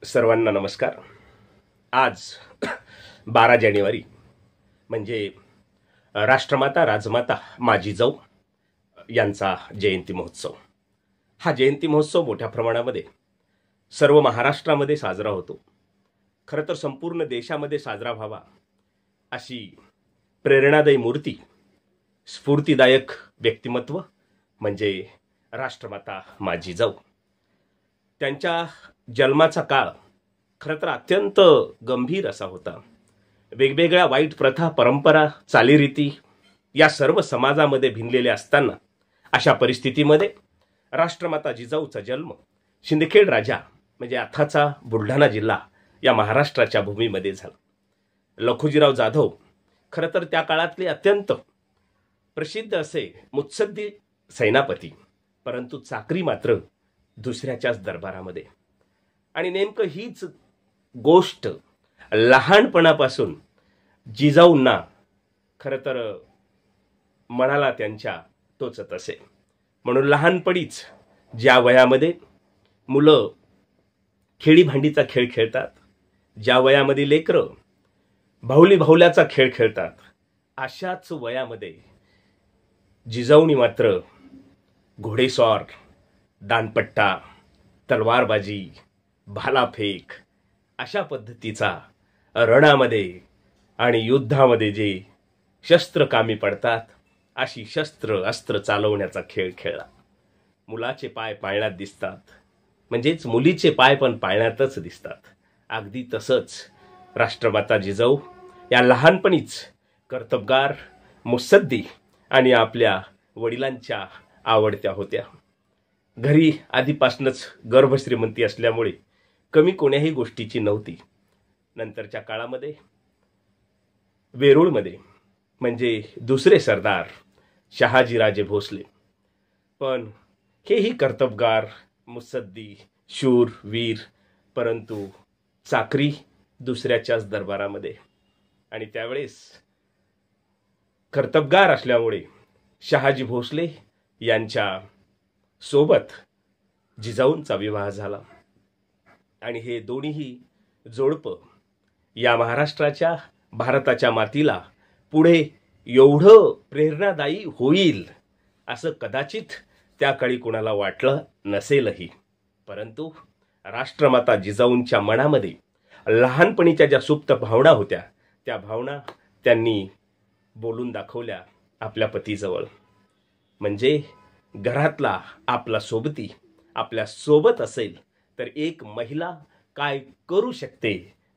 सर्वांना नमस्कार। आज 12 जानेवारी म्हणजे राष्ट्रमाता राजमाता मा जिजाऊ यांचा जयंती महोत्सव। हा जयंती महोत्सव मोठ्या प्रमाणामध्ये सर्व महाराष्ट्रामध्ये साजरा होतो। खरं तर संपूर्ण देशामध्ये साजरा व्हावा अशी प्रेरणादायी मूर्ती, स्फूर्तिदायक व्यक्तिमत्व म्हणजे राष्ट्रमाता मा जिजाऊ। त्यांच्या जन्माचा काळ खरं तर अत्यंत गंभीर असा होता। वेगवेगळ्या वाईट प्रथा, परंपरा, चालीरीती या सर्व समाजामध्ये भिनलेल्या असताना अशा परिस्थितीमध्ये राष्ट्रमाता जिजाऊचा जन्म शिंदखेड राजा म्हणजे आताचा बुलढाणा जिल्हा या महाराष्ट्राच्या भूमीमध्ये झाला। लखुजीराव जाधव खरं तर त्या काळातले अत्यंत प्रसिद्ध असे मुत्सद्दी सेनापती, परंतु चाकरी मात्र दुसऱ्याच्याच दरबारामध्ये। आणि नेमकं हीच गोष्ट लहानपणापासून जिजाऊंना खरं तर मनाला त्यांच्या टोचत असे। म्हणून लहानपणीच ज्या वयामध्ये मुलं खेळी भांडीचा खेळ खेळतात, ज्या वयामध्ये लेकरं भाऊली भाऊल्याचा खेळ खेळतात, अशाच वयामध्ये जिजाऊनी मात्र घोडेस्वार, दानपट्टा, तलवारबाजी, भालाफेक अशा पद्धतीचा रणामध्ये आणि युद्धामध्ये जे शस्त्र कामी पडतात अशी शस्त्र अस्त्र चालवण्याचा खेळ खेळला। मुलाचे पाय पाळण्यात दिसतात म्हणजेच मुलीचे पाय पण पाळण्यातच दिसतात। अगदी तसंच राष्ट्रमाता जिजाऊ या लहानपणीच कर्तबगार, मुत्सद्दी आणि आपल्या वडिलांच्या आवडत्या होत्या। घरी आधीपासूनच गर्भश्रीमंती असल्यामुळे कमी कोण्याही गोष्टीची नव्हती। नंतरच्या काळामध्ये वेरूळमध्ये म्हणजे दुसरे सरदार शहाजीराजे भोसले पण हेही कर्तबगार, मुत्सद्दी, शूर, वीर, परंतु चाकरी दुसऱ्याच्याच दरबारामध्ये। आणि त्यावेळेस कर्तबगार असल्यामुळे शहाजी भोसले यांच्या सोबत जिजाऊंचा विवाह झाला। आणि हे दोन्हीही जोडपं या महाराष्ट्राच्या, भारताच्या मातीला पुढे एवढं प्रेरणादायी होईल असं कदाचित त्या काळी कोणाला वाटलं नसेलही। परंतु राष्ट्रमाता जिजाऊंच्या मनामध्ये लहानपणीच्या ज्या सुप्त भावना होत्या त्या भावना त्यांनी बोलून दाखवल्या आपल्या पतीजवळ। म्हणजे घरातला आपला सोबती आपल्या सोबत असेल तर एक महिला काय करू शकते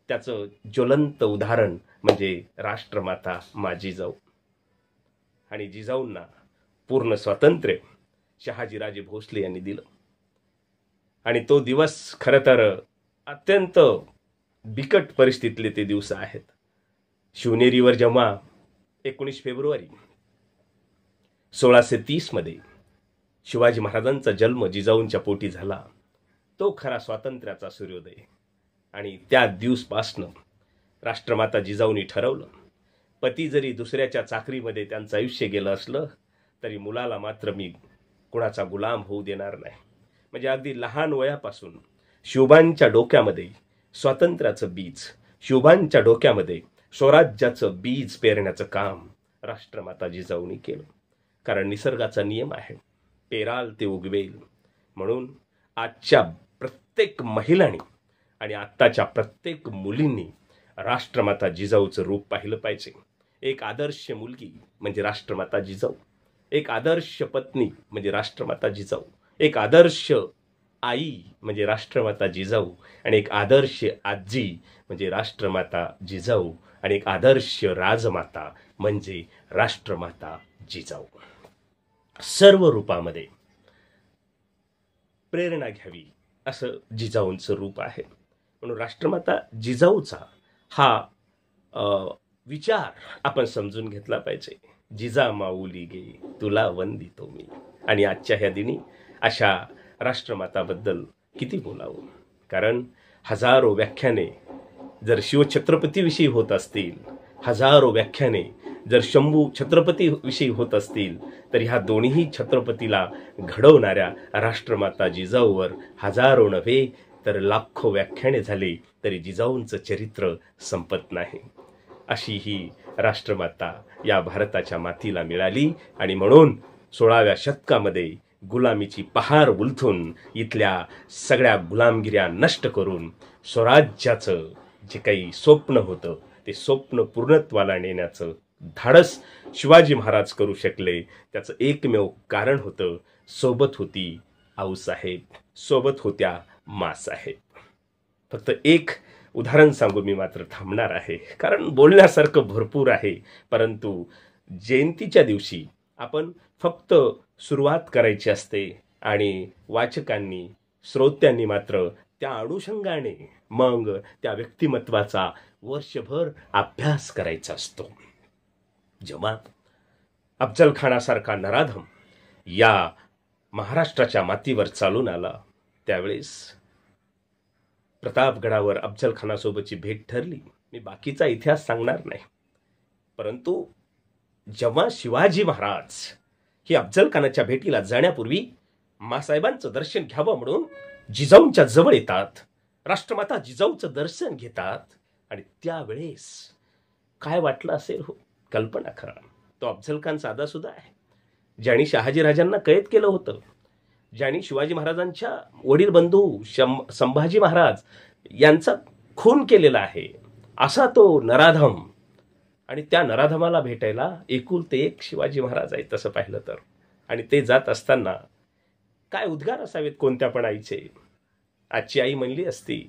त्याचं ज्वलंत उदाहरण म्हणजे राष्ट्रमाता मा जिजाऊ। आणि जिजाऊंना पूर्ण स्वातंत्र्य शहाजीराजे भोसले यांनी दिलं। आणि तो दिवस खरं तर अत्यंत बिकट परिस्थितीतले ते दिवस आहेत। शिवनेरीवर जेव्हा 19 फेब्रुवारी 1630 मध्ये शिवाजी महाराजांचा जन्म जिजाऊंच्या पोटी झाला, तो खरा स्वातंत्र्याचा सूर्योदय। आणि त्या दिवसापासून राष्ट्रमाता जिजाऊंनी ठरवलं, पती जरी दुसऱ्याच्या चाकरीमध्ये त्यांचं आयुष्य गेलं असलं तरी मुलाला मात्र मी कुणाचा गुलाम होऊ देणार नाही। म्हणजे अगदी लहान वयापासून शिवबांच्या डोक्यामध्ये स्वातंत्र्याचं बीज, शिवबांच्या डोक्यामध्ये स्वराज्याचं बीज पेरण्याचं काम राष्ट्रमाता जिजाऊंनी केलं। कारण निसर्गाचा नियम आहे, पेराल ते उगवेल। म्हणून आजच्या प्रत्येक महिलांनी आणि आत्ताच्या प्रत्येक मुलींनी राष्ट्रमाता जिजाऊचं रूप पाहिलं पाहिजे। एक आदर्श मुलगी म्हणजे राष्ट्रमाता जिजाऊ, एक आदर्श पत्नी म्हणजे राष्ट्रमाता जिजाऊ, एक आदर्श आई म्हणजे राष्ट्रमाता जिजाऊ, आणि एक आदर्श आजी म्हणजे राष्ट्रमाता जिजाऊ, आणि एक आदर्श राजमाता म्हणजे राष्ट्रमाता जिजाऊ। सर्व रूपामध्ये प्रेरणा घ्यावी असं जिजाऊंचं रूप आहे। म्हणून राष्ट्रमाता जिजाऊचा हा विचार आपण समजून घेतला पाहिजे। जिजा माऊली गे तुला वंदितो मी। आणि आजच्या ह्या दिनी अशा राष्ट्रमाताबद्दल किती बोलावं, कारण हजारो व्याख्याने जर शिवछत्रपतीविषयी होत असतील, हजारो व्याख्याने जर शंभू छत्रपती विषयी होत असतील तर ह्या दोन्ही छत्रपतीला घडवणाऱ्या राष्ट्रमाता जिजाऊवर हजारो नव्हे तर लाखो व्याख्याने झाली तरी जिजाऊंचं चरित्र संपत नाही. अशी ही राष्ट्रमाता या भारताच्या मातीला मिळाली आणि म्हणून 16व्या शतकामध्ये गुलामीची पहार उलथून इथल्या सगळ्या गुलामगिऱ्या नष्ट करून स्वराज्याचं जे काही स्वप्न होतं ते स्वप्न पूर्णत्वाला नेण्याचं धाडस शिवाजी महाराज करू शकले. त्याचं एकमेव कारण होतं, सोबत होती आऊसाहेब, सोबत होत्या मासाहेब. फक्त एक उदाहरण सांगून मी मात्र थांबणार आहे, कारण बोलण्यासारखं भरपूर आहे. परंतु जयंतीच्या दिवशी आपण फक्त सुरुवात करायची असते आणि वाचकांनी, श्रोत्यांनी मात्र त्या अनुषंगाने मग त्या व्यक्तिमत्वाचा वर्षभर अभ्यास करायचा असतो. जेव्हा अफजल खानासारखा नराधम या महाराष्ट्राच्या मातीवर चालून आला त्यावेळेस प्रतापगडावर अफजल खानासोबतची भेट ठरली. मी बाकीचा इतिहास सांगणार नाही, परंतु जेव्हा शिवाजी महाराज हे अफजल खानाच्या भेटीला जाण्यापूर्वी मासाहेबांचं दर्शन घ्यावं म्हणून जिजाऊंच्या जवळ येतात, राष्ट्रमाता जिजाऊचं दर्शन घेतात आणि त्यावेळेस काय वाटलं असेल हो, कल्पना करा. तो अफजल खान साधा सुद्धा आहे, ज्यांनी शहाजीराजांना कैद केलं होतं, ज्यांनी शिवाजी महाराजांच्या वडील बंधू संभाजी महाराज यांचा खून केलेला आहे, असा तो नराधम. आणि त्या नराधमाला भेटायला एकुलते एक शिवाजी महाराज आहे तसं पाहिलं तर. आणि ते जात असताना काय उद्गार असावेत कोणत्या पण आईचे. आजची आई म्हणली असती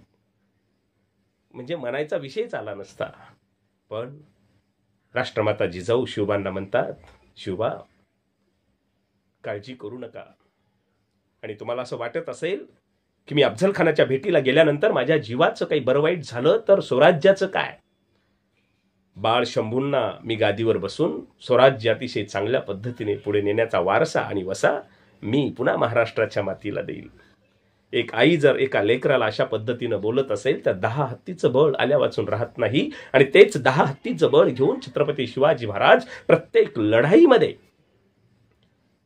म्हणजे म्हणायचा विषयच आला नसता. पण राष्ट्रमाता जिजाऊ शिवबांना म्हणतात, शिवबा काळजी करू नका. आणि तुम्हाला असं वाटत असेल की मी अफजल खानाच्या भेटीला गेल्यानंतर माझ्या जीवाचं काही बरं वाईट झालं तर स्वराज्याचं काय. बाळ शंभूंना मी गादीवर बसून स्वराज्य अतिशय चांगल्या पद्धतीने पुढे नेण्याचा वारसा आणि वसा मी पुन्हा महाराष्ट्राच्या मातीला देईल. एक आई जर एका लेकराला अशा पद्धतीनं बोलत असेल तर 10 हत्तीचं बळ आल्या वाचून राहत नाही. आणि तेच 10 हत्तीचं बळ घेऊन छत्रपती शिवाजी महाराज प्रत्येक लढाईमध्ये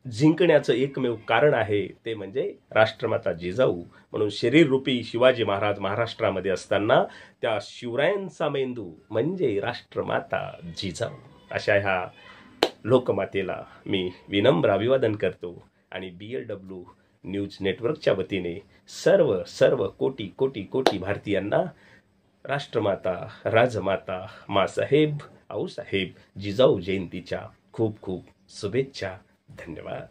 जिंकण्याचं एकमेव कारण आहे ते म्हणजे राष्ट्रमाता जिजाऊ. म्हणून शरीररूपी शिवाजी महाराज महाराष्ट्रामध्ये असताना त्या शिवरायांचा मेंदू म्हणजे राष्ट्रमाता जिजाऊ. अशा ह्या लोकमातेला मी विनम्र अभिवादन करतो. आणि BLW न्यूज नेटवर्कच्या वतीने सर्व कोटी कोटी कोटी भारतीयांना राष्ट्रमाता, राजमाता, मासाहेब, आऊसाहेब जिजाऊ जयंतीच्या खूप खूप शुभेच्छा. धन्यवाद.